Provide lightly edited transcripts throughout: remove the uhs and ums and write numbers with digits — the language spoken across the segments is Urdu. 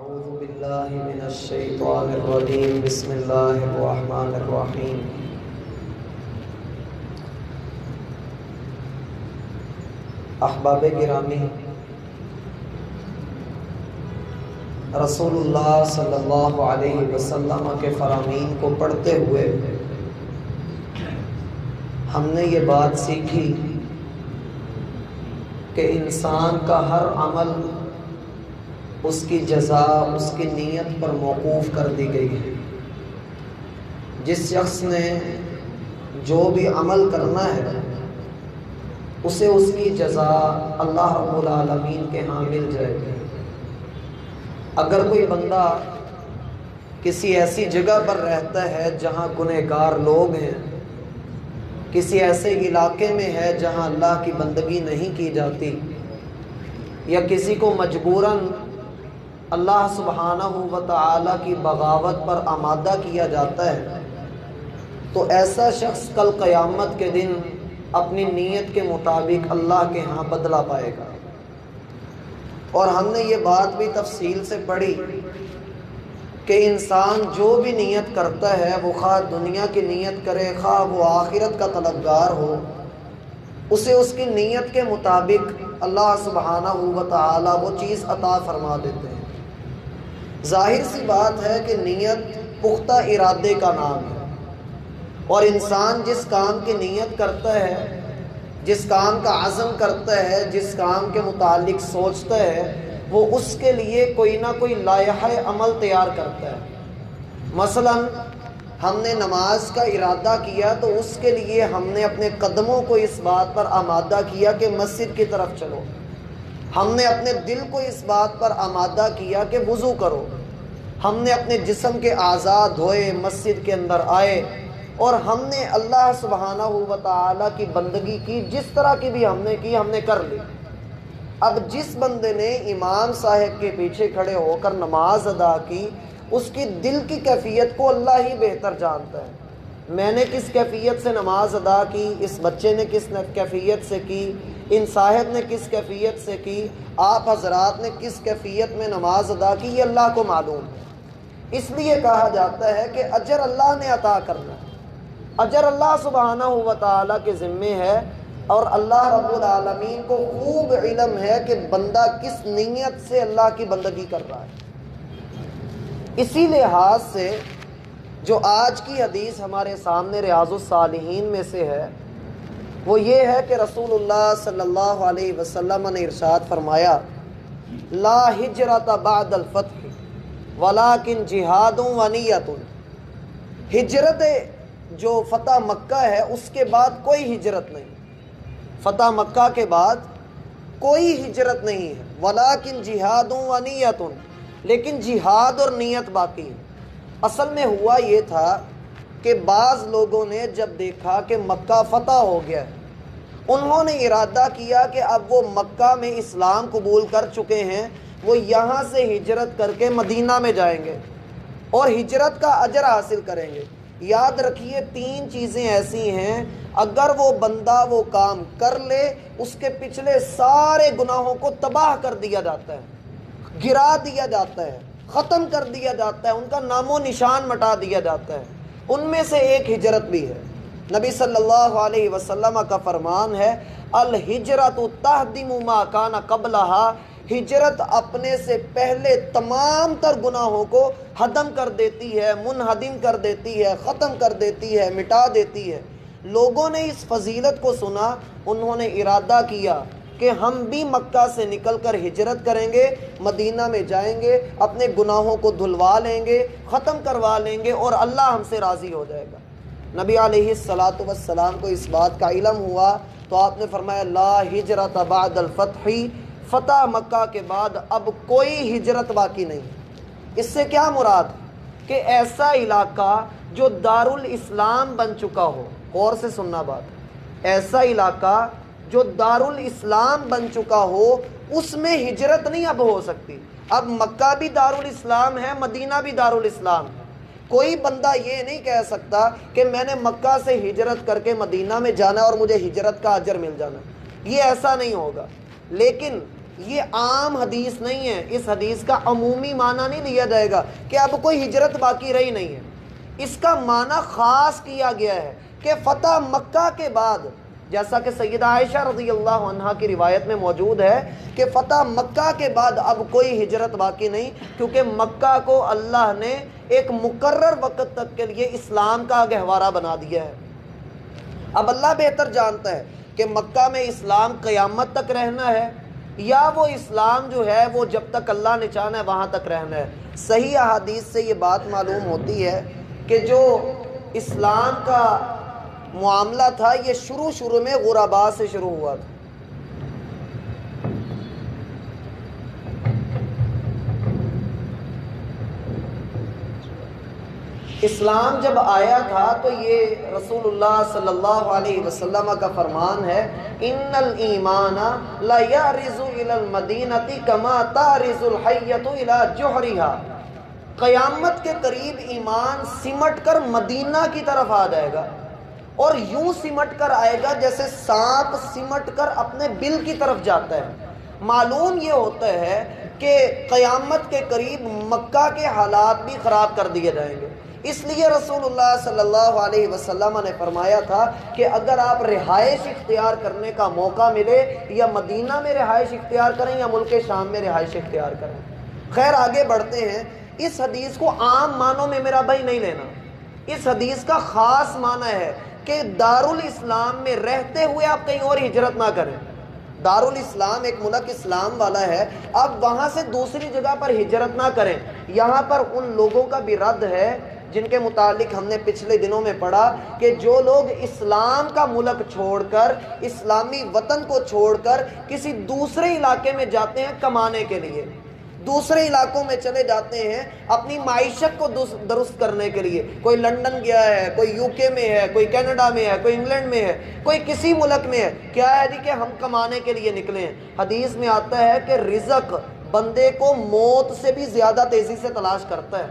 اعوذ باللہ من الشیطان الرجیم بسم اللہ الرحمن الرحیم احباب گرامی، رسول اللہ صلی اللہ علیہ وسلم کے فرامین کو پڑھتے ہوئے ہم نے یہ بات سیکھی کہ انسان کا ہر عمل اس کی جزا اس کی نیت پر موقوف کر دی گئی ہے۔ جس شخص نے جو بھی عمل کرنا ہے اسے اس کی جزا اللہ رب العالمین کے ہاں مل جائے گی۔ اگر کوئی بندہ کسی ایسی جگہ پر رہتا ہے جہاں گنہگار لوگ ہیں، کسی ایسے علاقے میں ہے جہاں اللہ کی بندگی نہیں کی جاتی، یا کسی کو مجبوراً اللہ سبحانہ و تعالی کی بغاوت پر آمادہ کیا جاتا ہے، تو ایسا شخص کل قیامت کے دن اپنی نیت کے مطابق اللہ کے ہاں بدلہ پائے گا۔ اور ہم نے یہ بات بھی تفصیل سے پڑھی کہ انسان جو بھی نیت کرتا ہے، وہ خواہ دنیا کی نیت کرے خواہ وہ آخرت کا طلبگار ہو، اسے اس کی نیت کے مطابق اللہ سبحانہ و تعالی وہ چیز عطا فرما دیتے ہیں۔ ظاہر سی بات ہے کہ نیت پختہ ارادے کا نام ہے، اور انسان جس کام کی نیت کرتا ہے، جس کام کا عزم کرتا ہے، جس کام کے متعلق سوچتا ہے، وہ اس کے لیے کوئی نہ کوئی لائحہ عمل تیار کرتا ہے۔ مثلا ہم نے نماز کا ارادہ کیا تو اس کے لیے ہم نے اپنے قدموں کو اس بات پر آمادہ کیا کہ مسجد کی طرف چلو، ہم نے اپنے دل کو اس بات پر آمادہ کیا کہ وضو کرو، ہم نے اپنے جسم کے اعضاء دھوئے، مسجد کے اندر آئے، اور ہم نے اللہ سبحانہ و تعالی کی بندگی کی، جس طرح کی بھی ہم نے کی، ہم نے کر لی۔ اب جس بندے نے امام صاحب کے پیچھے کھڑے ہو کر نماز ادا کی، اس کی دل کی کیفیت کو اللہ ہی بہتر جانتا ہے۔ میں نے کس کیفیت سے نماز ادا کی، اس بچے نے کس کیفیت سے کی، ان صاحب نے کس کیفیت سے کی، آپ حضرات نے کس کیفیت میں نماز ادا کی، یہ اللہ کو معلوم ہے۔ اس لیے کہا جاتا ہے کہ اجر اللہ نے عطا کرنا ہے، اجر اللہ سبحانہ و تعالی کے ذمے ہے، اور اللہ رب العالمین کو خوب علم ہے کہ بندہ کس نیت سے اللہ کی بندگی کر رہا ہے۔ اسی لحاظ سے جو آج کی حدیث ہمارے سامنے ریاض الصالحین میں سے ہے، وہ یہ ہے کہ رسول اللہ صلی اللہ علیہ وسلم نے ارشاد فرمایا، لا ہجرت بعد الفتح ولکن جہاد و نیت۔ ہجرت جو فتح مکہ ہے اس کے بعد کوئی ہجرت نہیں، فتح مکہ کے بعد کوئی ہجرت نہیں ہے، ولیکن جہاد و نیت، لیکن جہاد اور نیت باقی ہے۔ اصل میں ہوا یہ تھا کہ بعض لوگوں نے جب دیکھا کہ مکہ فتح ہو گیا ہے، انہوں نے ارادہ کیا کہ اب وہ مکہ میں اسلام قبول کر چکے ہیں، وہ یہاں سے ہجرت کر کے مدینہ میں جائیں گے اور ہجرت کا اجر حاصل کریں گے۔ یاد رکھیے، تین چیزیں ایسی ہیں، اگر وہ بندہ وہ کام کر لے، اس کے پچھلے سارے گناہوں کو تباہ کر دیا جاتا ہے، گرا دیا جاتا ہے، ختم کر دیا جاتا ہے، ان کا نام و نشان مٹا دیا جاتا ہے۔ ان میں سے ایک ہجرت بھی ہے۔ نبی صلی اللہ علیہ وسلم کا فرمان ہے، الہجرت تہدم ما کان قبلہا، ہجرت اپنے سے پہلے تمام تر گناہوں کو ہدم کر دیتی ہے، منہدم کر دیتی ہے، ختم کر دیتی ہے، مٹا دیتی ہے۔ لوگوں نے اس فضیلت کو سنا، انہوں نے ارادہ کیا کہ ہم بھی مکہ سے نکل کر ہجرت کریں گے، مدینہ میں جائیں گے، اپنے گناہوں کو دھلوا لیں گے، ختم کروا لیں گے، اور اللہ ہم سے راضی ہو جائے گا۔ نبی علیہ الصلاۃ والسلام کو اس بات کا علم ہوا تو آپ نے فرمایا، لا ہجرت بعد الفتح، فتح مکہ کے بعد اب کوئی ہجرت باقی نہیں۔ اس سے کیا مراد؟ کہ ایسا علاقہ جو دارالاسلام بن چکا ہو، غور سے سننا بات، ایسا علاقہ جو دارالاسلام بن چکا ہو، اس میں ہجرت نہیں اب ہو سکتی۔ اب مکہ بھی دارالاسلام ہے، مدینہ بھی دارالاسلام ہے۔ کوئی بندہ یہ نہیں کہہ سکتا کہ میں نے مکہ سے ہجرت کر کے مدینہ میں جانا ہے اور مجھے ہجرت کا اجر مل جانا ہے، یہ ایسا نہیں ہوگا۔ لیکن یہ عام حدیث نہیں ہے، اس حدیث کا عمومی معنی نہیں لیا جائے گا کہ اب کوئی ہجرت باقی رہی نہیں ہے، اس کا معنی خاص کیا گیا ہے کہ فتح مکہ کے بعد، جیسا کہ سیدہ عائشہ رضی اللہ عنہا کی روایت میں موجود ہے کہ فتح مکہ کے بعد اب کوئی ہجرت باقی نہیں، کیونکہ مکہ کو اللہ نے ایک مقرر وقت تک کے لیے اسلام کا گہوارہ بنا دیا ہے۔ اب اللہ بہتر جانتا ہے کہ مکہ میں اسلام قیامت تک رہنا ہے یا وہ اسلام جو ہے وہ جب تک اللہ نے چاہنا ہے وہاں تک رہنا ہے۔ صحیح احادیث سے یہ بات معلوم ہوتی ہے کہ جو اسلام کا معاملہ تھا یہ شروع میں غرباء سے شروع ہوا تھا۔ اسلام جب آیا تھا تو یہ رسول اللہ صلی اللہ علیہ وسلم کا فرمان ہے، ان الایمان لا یعرض الی المدینہ کما تعرض الحیۃ الی جحرها، قیامت کے قریب ایمان سمٹ کر مدینہ کی طرف آ جائے گا، اور یوں سمٹ کر آئے گا جیسے سانپ سمٹ کر اپنے بل کی طرف جاتا ہے۔ معلوم یہ ہوتا ہے کہ قیامت کے قریب مکہ کے حالات بھی خراب کر دیے جائیں گے، اس لیے رسول اللہ صلی اللہ علیہ وسلم نے فرمایا تھا کہ اگر آپ رہائش اختیار کرنے کا موقع ملے یا مدینہ میں رہائش اختیار کریں یا ملک شام میں رہائش اختیار کریں۔ خیر آگے بڑھتے ہیں، اس حدیث کو عام معنوں میں میرا بھائی نہیں لینا، اس حدیث کا خاص معنی ہے کہ دارالاسلام میں رہتے ہوئے آپ کہیں اور ہجرت نہ کریں۔ دارالاسلام ایک ملک اسلام والا ہے، اب وہاں سے دوسری جگہ پر ہجرت نہ کریں۔ یہاں پر ان لوگوں کا بھی رد ہے جن کے متعلق ہم نے پچھلے دنوں میں پڑھا کہ جو لوگ اسلام کا ملک چھوڑ کر، اسلامی وطن کو چھوڑ کر کسی دوسرے علاقے میں جاتے ہیں کمانے کے لیے، دوسرے علاقوں میں چلے جاتے ہیں اپنی معیشت کو درست کرنے کے لیے، کوئی لندن گیا ہے، کوئی یو کے میں ہے، کوئی کینیڈا میں ہے، کوئی انگلینڈ میں ہے، کوئی کسی ملک میں ہے، کیا ہے جی کہ ہم کمانے کے لیے نکلے ہیں۔ حدیث میں آتا ہے کہ رزق بندے کو موت سے بھی زیادہ تیزی سے تلاش کرتا ہے،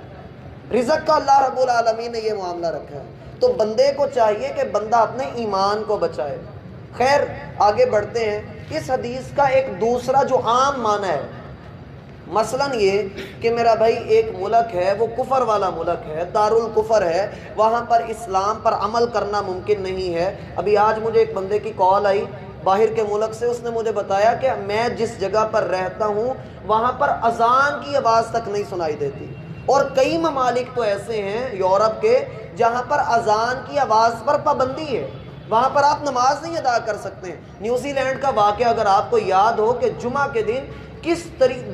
رزق کا اللہ رب العالمین نے یہ معاملہ رکھا ہے، تو بندے کو چاہیے کہ بندہ اپنے ایمان کو بچائے۔ خیر آگے بڑھتے ہیں، اس حدیث کا ایک دوسرا جو عام معنی ہے، مثلاً یہ کہ میرا بھائی ایک ملک ہے وہ کفر والا ملک ہے، دارالکفر ہے، وہاں پر اسلام پر عمل کرنا ممکن نہیں ہے۔ ابھی آج مجھے ایک بندے کی کال آئی باہر کے ملک سے، اس نے مجھے بتایا کہ میں جس جگہ پر رہتا ہوں وہاں پر اذان کی آواز تک نہیں سنائی دیتی، اور کئی ممالک تو ایسے ہیں یورپ کے جہاں پر اذان کی آواز پر پابندی ہے، وہاں پر آپ نماز نہیں ادا کر سکتے۔ نیوزی لینڈ کا واقعہ اگر آپ کو یاد ہو کہ جمعہ کے دن کس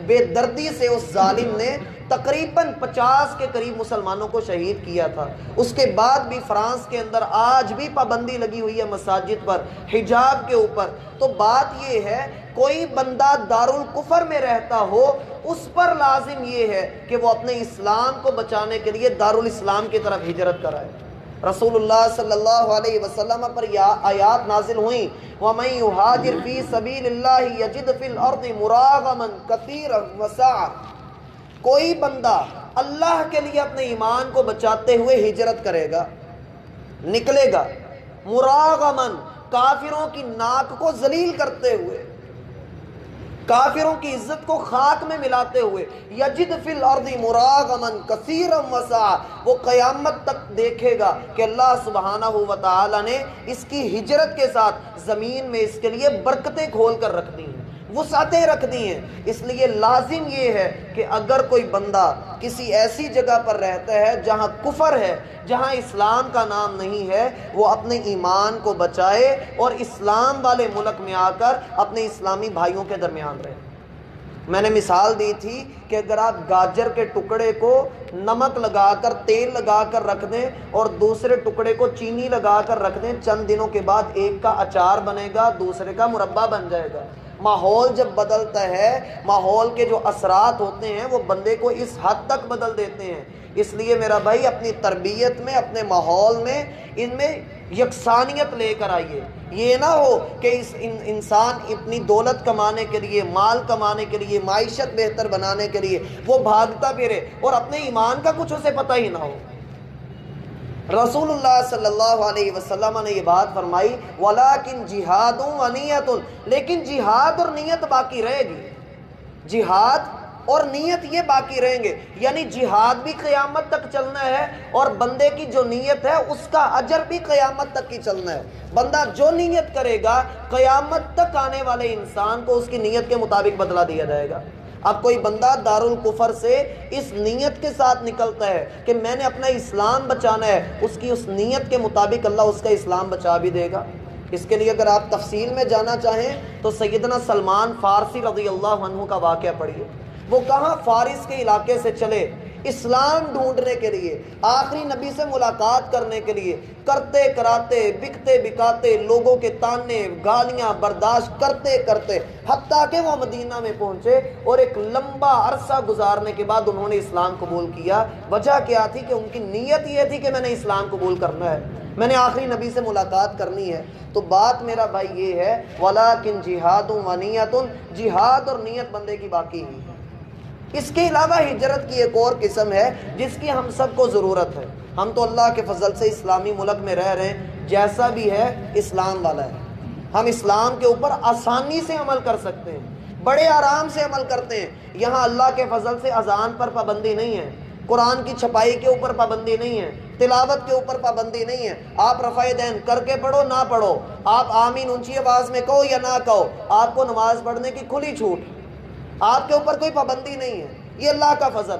بے دردی سے اس ظالم نے تقریباً 50 کے قریب مسلمانوں کو شہید کیا تھا، اس کے بعد بھی فرانس کے اندر آج بھی پابندی لگی ہوئی ہے مساجد پر حجاب کے اوپر۔ تو بات یہ ہے کوئی بندہ دارالکفر میں رہتا ہو اس پر لازم یہ ہے کہ وہ اپنے اسلام کو بچانے کے لیے دارالاسلام کی طرف ہجرت کرائے۔ رسول اللہ صلی اللہ علیہ وسلم پر یہ آیات نازل ہوئیں، وَمَن يُهَاجِرْ فِي سَبِيلِ اللَّهِ يَجِدْ فِي الْأَرْضِ مُرَاغَمًا كَثِيرًا وَسَعًا، کوئی بندہ اللہ کے لیے اپنے ایمان کو بچاتے ہوئے ہجرت کرے گا، نکلے گا، مراغمن کافروں کی ناک کو ذلیل کرتے ہوئے، کافروں کی عزت کو خاک میں ملاتے ہوئے، یجد فی الارض مراغمن کثیرا وسعا، وہ قیامت تک دیکھے گا کہ اللہ سبحانہ و تعالی نے اس کی ہجرت کے ساتھ زمین میں اس کے لیے برکتیں کھول کر رکھ دی ہیں، وسعتیں رکھ دی ہیں۔ اس لیے لازم یہ ہے کہ اگر کوئی بندہ کسی ایسی جگہ پر رہتا ہے جہاں کفر ہے، جہاں اسلام کا نام نہیں ہے، وہ اپنے ایمان کو بچائے اور اسلام والے ملک میں آ کر اپنے اسلامی بھائیوں کے درمیان رہے۔ میں نے مثال دی تھی کہ اگر آپ گاجر کے ٹکڑے کو نمک لگا کر تیل لگا کر رکھ دیں اور دوسرے ٹکڑے کو چینی لگا کر رکھ دیں، چند دنوں کے بعد ایک کا اچار بنے گا، دوسرے کا مربع بن جائے گا۔ ماحول جب بدلتا ہے، ماحول کے جو اثرات ہوتے ہیں وہ بندے کو اس حد تک بدل دیتے ہیں۔ اس لیے میرا بھائی اپنی تربیت میں، اپنے ماحول میں، ان میں یکسانیت لے کر آئیے۔ یہ نہ ہو کہ انسان اپنی دولت کمانے کے لیے، مال کمانے کے لیے، معیشت بہتر بنانے کے لیے وہ بھاگتا پھرے اور اپنے ایمان کا کچھ اسے پتہ ہی نہ ہو۔ رسول اللہ صلی اللہ علیہ وسلم نے یہ بات فرمائی، وَلَكِنْ جِهَادٌ وَنِيَّةٌ، لیکن جہاد اور نیت باقی رہے گی۔ جہاد اور نیت یہ باقی رہیں گے، یعنی جہاد بھی قیامت تک چلنا ہے اور بندے کی جو نیت ہے اس کا اجر بھی قیامت تک کی چلنا ہے۔ بندہ جو نیت کرے گا قیامت تک آنے والے انسان کو اس کی نیت کے مطابق بدلہ دیا جائے گا۔ اب کوئی بندہ دارالکفر سے اس نیت کے ساتھ نکلتا ہے کہ میں نے اپنا اسلام بچانا ہے، اس کی اس نیت کے مطابق اللہ اس کا اسلام بچا بھی دے گا۔ اس کے لیے اگر آپ تفصیل میں جانا چاہیں تو سیدنا سلمان فارسی رضی اللہ عنہ کا واقعہ پڑھیے۔ وہ کہاں فارس کے علاقے سے چلے اسلام ڈھونڈنے کے لیے، آخری نبی سے ملاقات کرنے کے لیے، کرتے کراتے بکتے بکاتے لوگوں کے تانے گالیاں برداشت کرتے کرتے حتیٰ کہ وہ مدینہ میں پہنچے اور ایک لمبا عرصہ گزارنے کے بعد انہوں نے اسلام قبول کیا۔ وجہ کیا تھی کہ ان کی نیت یہ تھی کہ میں نے اسلام قبول کرنا ہے، میں نے آخری نبی سے ملاقات کرنی ہے۔ تو بات میرا بھائی یہ ہے وَلَٰكِن جِهَادٌ وَنِيَّةٌ، جہاد اور نیت بندے کی باقی ہی ہے۔ اس کے علاوہ ہجرت کی ایک اور قسم ہے جس کی ہم سب کو ضرورت ہے۔ ہم تو اللہ کے فضل سے اسلامی ملک میں رہ رہے ہیں، جیسا بھی ہے اسلام والا ہے، ہم اسلام کے اوپر آسانی سے عمل کر سکتے ہیں، بڑے آرام سے عمل کرتے ہیں۔ یہاں اللہ کے فضل سے اذان پر پابندی نہیں ہے، قرآن کی چھپائی کے اوپر پابندی نہیں ہے، تلاوت کے اوپر پابندی نہیں ہے۔ آپ رفع دین کر کے پڑھو نہ پڑھو، آپ آمین اونچی آواز میں کہو یا نہ کہو، آپ کو نماز پڑھنے کی کھلی چھوٹ، آپ کے اوپر کوئی پابندی نہیں ہے، یہ اللہ کا فضل۔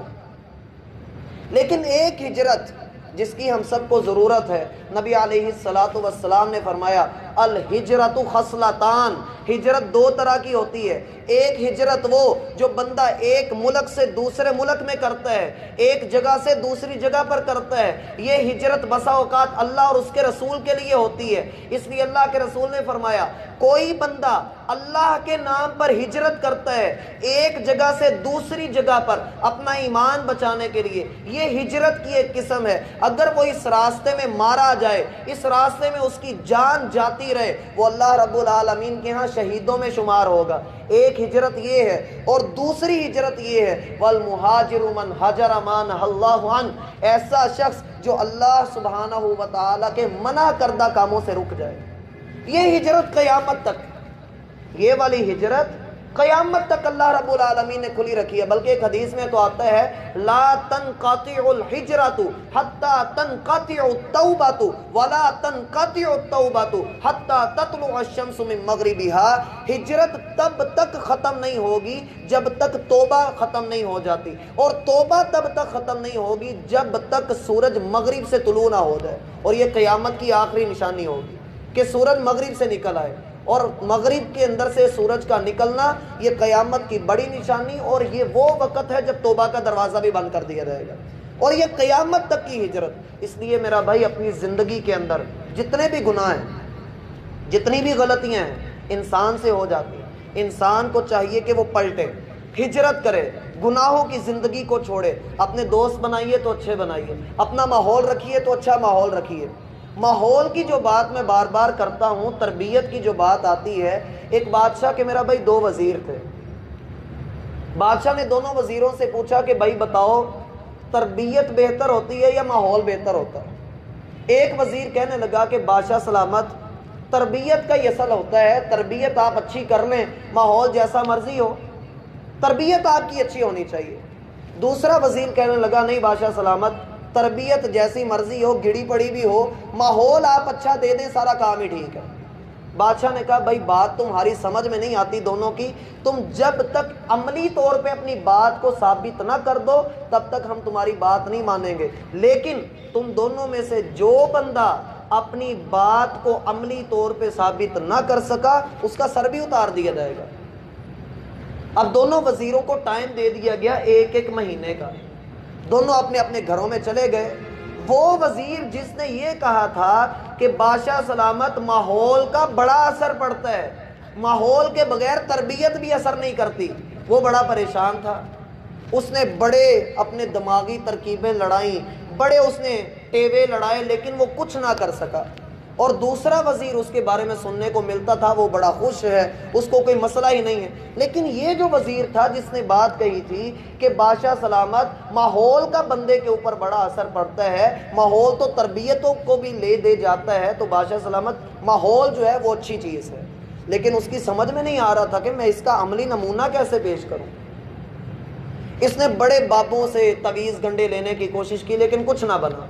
لیکن ایک ہجرت جس کی ہم سب کو ضرورت ہے، نبی علیہ الصلاۃ والسلام نے فرمایا الہجرت خصلتان، ہجرت دو طرح کی ہوتی ہے۔ ایک ہجرت وہ جو بندہ ایک ملک سے دوسرے ملک میں کرتا ہے، ایک جگہ سے دوسری جگہ پر کرتا ہے، یہ ہجرت بسا اوقات اللہ اور اس کے رسول کے لیے ہوتی ہے۔ اس لیے اللہ کے رسول نے فرمایا کوئی بندہ اللہ کے نام پر ہجرت کرتا ہے ایک جگہ سے دوسری جگہ پر اپنا ایمان بچانے کے لیے، یہ ہجرت کی ایک قسم ہے۔ اگر وہ اس راستے میں مارا جائے، اس راستے میں اس کی جان جاتی رہے، وہ اللہ رب العالمین کے ہاں شہیدوں میں شمار ہوگا۔ ایک ہجرت یہ ہے، اور دوسری ہجرت یہ ہے والمہاجر من ہجر ما نہی اللہ عنہ، ایسا شخص جو اللہ سبحانہ و تعالیٰ کے منع کردہ کاموں سے رک جائے۔ یہ ہجرت قیامت تک، یہ والی ہجرت قیامت تک اللہ رب العالمین نے کھلی رکھی ہے۔ بلکہ ایک حدیث میں تو آتا ہے لا تنقطع الحجرۃ حتی تنقطع التوبۃ ولا تنقطع التوبۃ حتی تطلع الشمس من مغربها، ہجرت تب تک ختم نہیں ہوگی جب تک توبہ ختم نہیں ہو جاتی، اور توبہ تب تک ختم نہیں ہوگی جب تک سورج مغرب سے طلوع نہ ہو جائے۔ اور یہ قیامت کی آخری نشانی ہوگی کہ سورج مغرب سے نکل آئے، اور مغرب کے اندر سے سورج کا نکلنا یہ قیامت کی بڑی نشانی، اور یہ وہ وقت ہے جب توبہ کا دروازہ بھی بند کر دیا جائے گا، اور یہ قیامت تک کی ہجرت۔ اس لیے میرا بھائی اپنی زندگی کے اندر جتنے بھی گناہ ہیں، جتنی بھی غلطیاں ہیں انسان سے ہو جاتی ہیں، انسان کو چاہیے کہ وہ پلٹے، ہجرت کرے، گناہوں کی زندگی کو چھوڑے۔ اپنے دوست بنائیے تو اچھے بنائیے، اپنا ماحول رکھیے تو اچھا ماحول رکھیے۔ ماحول کی جو بات میں بار بار کرتا ہوں، تربیت کی جو بات آتی ہے، ایک بادشاہ کے میرا بھائی دو وزیر تھے۔ بادشاہ نے دونوں وزیروں سے پوچھا کہ بھائی بتاؤ تربیت بہتر ہوتی ہے یا ماحول بہتر ہوتا ہے؟ ایک وزیر کہنے لگا کہ بادشاہ سلامت، تربیت کا یہ اصل ہوتا ہے، تربیت آپ اچھی کر لیں، ماحول جیسا مرضی ہو، تربیت آپ کی اچھی ہونی چاہیے۔ دوسرا وزیر کہنے لگا نہیں بادشاہ سلامت، تربیت جیسی مرضی ہو، گڑی پڑی بھی ہو، ماحول آپ اچھا دے دیں، سارا کام ہی ٹھیک ہے۔ بادشاہ نے کہا بھائی بات تمہاری سمجھ میں نہیں آتی دونوں کی، تم جب تک عملی طور پہ اپنی بات کو ثابت نہ کر دو تب تک ہم تمہاری بات نہیں مانیں گے، لیکن تم دونوں میں سے جو بندہ اپنی بات کو عملی طور پہ ثابت نہ کر سکا اس کا سر بھی اتار دیا جائے گا۔ اب دونوں وزیروں کو ٹائم دے دیا گیا ایک مہینے کا، دونوں اپنے اپنے گھروں میں چلے گئے۔ وہ وزیر جس نے یہ کہا تھا کہ بادشاہ سلامت ماحول کا بڑا اثر پڑتا ہے، ماحول کے بغیر تربیت بھی اثر نہیں کرتی، وہ بڑا پریشان تھا۔ اس نے بڑے اپنے دماغی ترکیبیں لڑائیں، بڑے اس نے ٹیوے لڑائے، لیکن وہ کچھ نہ کر سکا۔ اور دوسرا وزیر اس کے بارے میں سننے کو ملتا تھا، وہ بڑا خوش ہے، اس کو کوئی مسئلہ ہی نہیں ہے۔ لیکن یہ جو وزیر تھا جس نے بات کہی تھی کہ بادشاہ سلامت ماحول کا بندے کے اوپر بڑا اثر پڑتا ہے، ماحول تو تربیتوں کو بھی لے دے جاتا ہے، تو بادشاہ سلامت ماحول جو ہے وہ اچھی چیز ہے، لیکن اس کی سمجھ میں نہیں آ رہا تھا کہ میں اس کا عملی نمونہ کیسے پیش کروں۔ اس نے بڑے بابوں سے تعویذ گنڈے لینے کی کوشش کی لیکن کچھ نہ بنا۔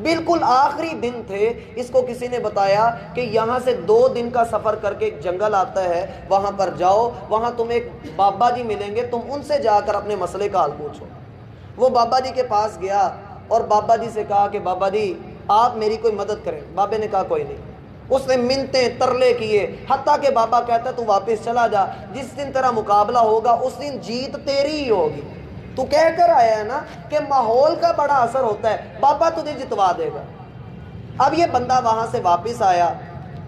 بالکل آخری دن تھے، اس کو کسی نے بتایا کہ یہاں سے 2 دن کا سفر کر کے ایک جنگل آتا ہے، وہاں پر جاؤ، وہاں تم ایک بابا جی ملیں گے، تم ان سے جا کر اپنے مسئلے کا حل پوچھو۔ وہ بابا جی کے پاس گیا اور بابا جی سے کہا کہ بابا جی آپ میری کوئی مدد کریں۔ بابے نے کہا کوئی نہیں۔ اس نے منتیں ترلے کیے، حتیٰ کہ بابا کہتا ہے تو واپس چلا جا، جس دن تیرا مقابلہ ہوگا اس دن جیت تیری ہی ہوگی۔ تو کہہ کر آیا ہے نا کہ ماحول کا بڑا اثر ہوتا ہے، بابا تجھے جتوا دے گا۔ اب یہ بندہ وہاں سے واپس آیا،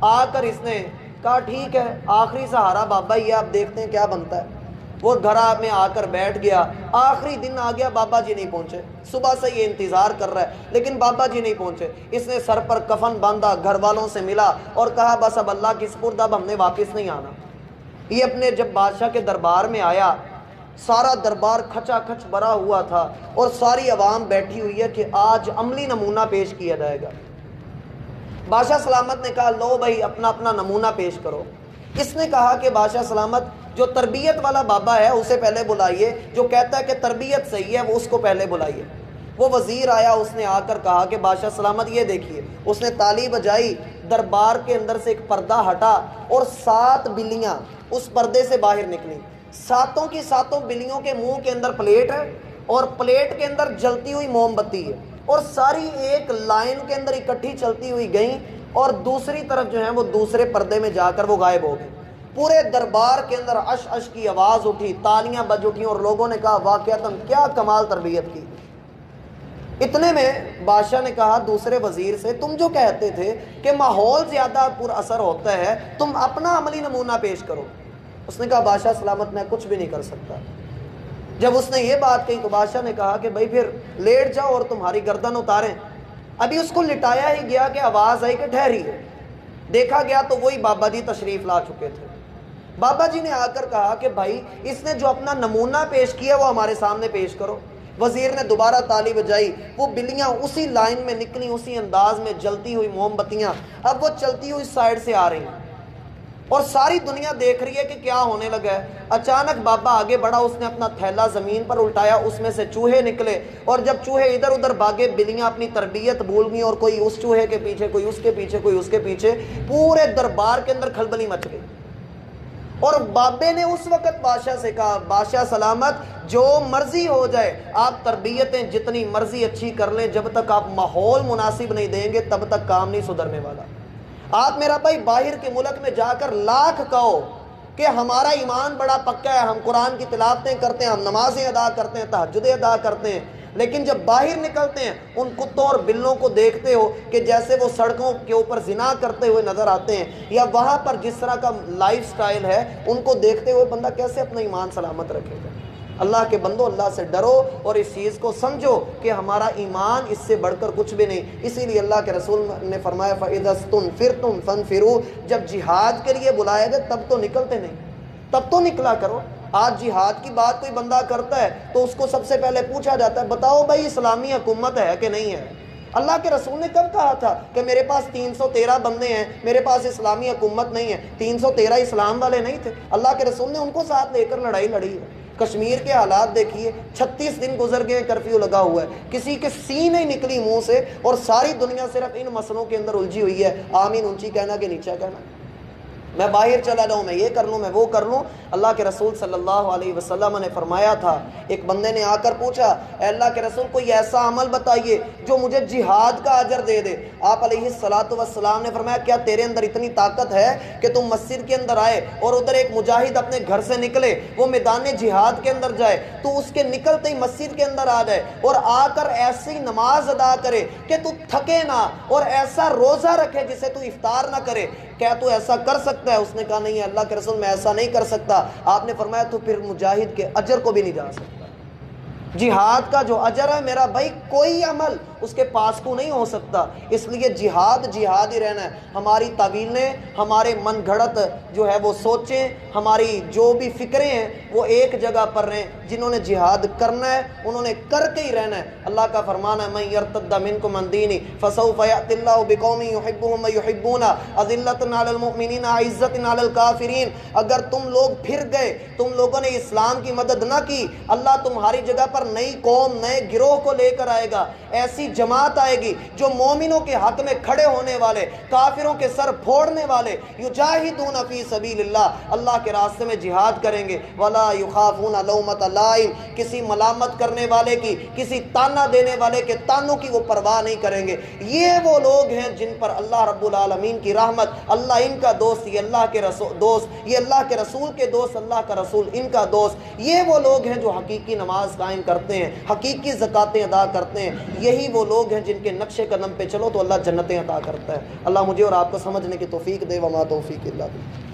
آ کر اس نے کہا ٹھیک ہے آخری سہارا بابا ہی ہے، اب دیکھتے ہیں کیا بنتا ہے۔ وہ گھر میں آ کر بیٹھ گیا، آخری دن آ گیا، بابا جی نہیں پہنچے۔ صبح سے یہ انتظار کر رہا ہے لیکن بابا جی نہیں پہنچے۔ اس نے سر پر کفن باندھا، گھر والوں سے ملا اور کہا بس اب اللہ کی سپرد، اب ہم نے واپس نہیں آنا۔ یہ اپنے جب بادشاہ کے دربار میں آیا، سارا دربار کھچا کھچ بھرا ہوا تھا اور ساری عوام بیٹھی ہوئی ہے کہ آج عملی نمونہ پیش کیا جائے گا۔ بادشاہ سلامت نے کہا لو بھائی اپنا اپنا نمونہ پیش کرو۔ اس نے کہا کہ بادشاہ سلامت جو تربیت والا بابا ہے اسے پہلے بلائیے، جو کہتا ہے کہ تربیت صحیح ہے وہ اس کو پہلے بلائیے۔ وہ وزیر آیا، اس نے آ کر کہا کہ بادشاہ سلامت یہ دیکھیے۔ اس نے تالی بجائی، دربار کے اندر سے ایک پردہ ہٹا اور 7 بلیاں اس پردے سے باہر نکلیں۔ 7 کی 7 بلیوں کے منہ کے اندر پلیٹ ہے اور پلیٹ کے اندر جلتی ہوئی موم بتی ہے، اور ساری ایک لائن کے اندر اکٹھی چلتی ہوئی گئیں اور دوسری طرف جو ہے وہ دوسرے پردے میں جا کر وہ غائب ہو گئے۔ پورے دربار کے اندر اش اش کی آواز اٹھی، تالیاں بج اٹھیں اور لوگوں نے کہا واقعتاً کیا کمال تربیت کی۔ اتنے میں بادشاہ نے کہا دوسرے وزیر سے تم جو کہتے تھے کہ ماحول زیادہ پر اثر ہوتا ہے، تم اپنا عملی نمونہ پیش کرو۔ اس نے کہا بادشاہ سلامت میں کچھ بھی نہیں کر سکتا۔ جب اس نے یہ بات کہی تو بادشاہ نے کہا کہ بھائی پھر لیٹ جاؤ اور تمہاری گردن اتاریں۔ ابھی اس کو لٹایا ہی گیا کہ آواز آئی کہ ٹھہریے۔ دیکھا گیا تو وہی بابا جی تشریف لا چکے تھے۔ بابا جی نے آ کر کہا کہ بھائی اس نے جو اپنا نمونہ پیش کیا وہ ہمارے سامنے پیش کرو۔ وزیر نے دوبارہ تالی بجائی، وہ بلیاں اسی لائن میں نکلی، اسی انداز میں جلتی ہوئی موم بتیاں اب وہ چلتی ہوئی سائڈ سے آ رہی ہیں اور ساری دنیا دیکھ رہی ہے کہ کیا ہونے لگا ہے۔ اچانک بابا آگے بڑھا، اس نے اپنا تھیلا زمین پر الٹایا، اس میں سے چوہے نکلے اور جب چوہے ادھر ادھر بھاگے، بلیاں اپنی تربیت بھول گئیں اور کوئی اس چوہے کے پیچھے، کوئی اس کے پیچھے، کوئی اس کے پیچھے، پورے دربار کے اندر کھلبلی مچ گئی۔ اور بابے نے اس وقت بادشاہ سے کہا بادشاہ سلامت جو مرضی ہو جائے، آپ تربیتیں جتنی مرضی اچھی کر لیں، جب تک آپ ماحول مناسب نہیں دیں گے تب تک کام نہیں سدھرنے والا۔ آپ میرا بھائی باہر کے ملک میں جا کر لاکھ کہو کہ ہمارا ایمان بڑا پکا ہے، ہم قرآن کی تلاوتیں کرتے ہیں، ہم نمازیں ادا کرتے ہیں، تہجدیں ادا کرتے ہیں، لیکن جب باہر نکلتے ہیں ان کتوں اور بلوں کو دیکھتے ہو کہ جیسے وہ سڑکوں کے اوپر زنا کرتے ہوئے نظر آتے ہیں، یا وہاں پر جس طرح کا لائف سٹائل ہے ان کو دیکھتے ہوئے بندہ کیسے اپنا ایمان سلامت رکھے گا۔ اللہ کے بندو اللہ سے ڈرو اور اس چیز کو سمجھو کہ ہمارا ایمان اس سے بڑھ کر کچھ بھی نہیں۔ اسی لیے اللہ کے رسول نے فرمایا فَإِذَا اسْتُنْفِرْتُمْ فَانْفِرُوا، جب جہاد کے لیے بلایا جائے تب تو نکلتے نہیں، تب تو نکلا کرو۔ آج جہاد کی بات کوئی بندہ کرتا ہے تو اس کو سب سے پہلے پوچھا جاتا ہے بتاؤ بھائی اسلامی حکومت ہے کہ نہیں ہے۔ اللہ کے رسول نے کب کہا تھا کہ میرے پاس 313 بندے ہیں، میرے پاس اسلامی حکومت نہیں ہے؟ 313 اسلام والے نہیں تھے؟ اللہ کے رسول نے ان کو ساتھ لے کر لڑائی لڑی ہے۔ کشمیر کے حالات دیکھیے، 36 دن گزر گئے، کرفیو لگا ہوا ہے، کسی کے سی نہیں نکلی منہ سے، اور ساری دنیا صرف ان مسئلوں کے اندر الجھی ہوئی ہے۔ آمین اونچی کہنا کہ نیچا کہنا، میں باہر چلا جاؤں، میں یہ کر لوں، میں وہ کر لوں۔ اللہ کے رسول صلی اللہ علیہ وسلم نے فرمایا تھا، ایک بندے نے آ کر پوچھا اے اللہ کے رسول کوئی ایسا عمل بتائیے جو مجھے جہاد کا اجر دے دے۔ آپ علیہ الصلاۃ والسلام نے فرمایا کیا تیرے اندر اتنی طاقت ہے کہ تم مسجد کے اندر آئے اور ادھر ایک مجاہد اپنے گھر سے نکلے، وہ میدان جہاد کے اندر جائے، تو اس کے نکلتے ہی مسجد کے اندر آ جائے اور آ کر ایسی نماز ادا کرے کہ تو تھکے نہ، اور ایسا روزہ رکھے جسے تو افطار نہ کرے، کیا تو ایسا کر سکتا ہے؟ اس نے کہا نہیں اللہ کے رسول میں ایسا نہیں کر سکتا۔ آپ نے فرمایا تو پھر مجاہد کے اجر کو بھی نہیں جا سکتا۔ جہاد کا جو اجر ہے میرا بھائی، کوئی عمل اس کے پاس کو نہیں ہو سکتا. اس لیے جہاد جہاد ہی رہنا ہے. ہماری تعویلیں، ہمارے من گھڑت جو ہے وہ سوچیں، ہماری جو بھی فکریں ہیں وہ ایک جگہ پر رہیں. جنہوں نے جہاد کرنا ہے انہوں نے کر کے ہی رہنا ہے. اللہ کا فرمان ہے من یرتد منکم عن دینہ فسوف یأتی اللہ بقوم یحبهم ویحبونہ اذلۃ علی المؤمنین اعزۃ علی الکافرین. اگر تم لوگ پھر گئے، تم لوگوں نے اسلام کی مدد نہ کی، اللہ تمہاری جگہ پر نئی قوم، نئے گروہ کو لے کر آئے گا. ایسی جماعت آئے گی جو مومنوں کے حق میں کھڑے ہونے والے، کافروں کے سر پھوڑنے والے، یجاہدون فی سبیل اللہ، اللہ کے راستے میں جہاد کریں گے. ولا یخافون لومۃ لائم، کسی ملامت کرنے والے کی، کسی تانا دینے والے کے تانوں کی وہ پرواہ نہیں کریں گے. یہ وہ لوگ ہیں جن پر اللہ رب العالمین کی رحمت، اللہ ان کا دوست، یہ اللہ کے رسول دوست، یہ اللہ کے رسول کے دوست، اللہ کا رسول ان کا دوست. یہ وہ لوگ ہیں جو حقیقی نماز قائم کرتے ہیں، حقیقی زکاتیں ادا کرتے ہیں. یہی وہ لوگ ہیں جن کے نقش قدم پہ چلو تو اللہ جنتیں عطا کرتا ہے. اللہ مجھے اور آپ کو سمجھنے کی توفیق دے. وما توفیق الا باللہ.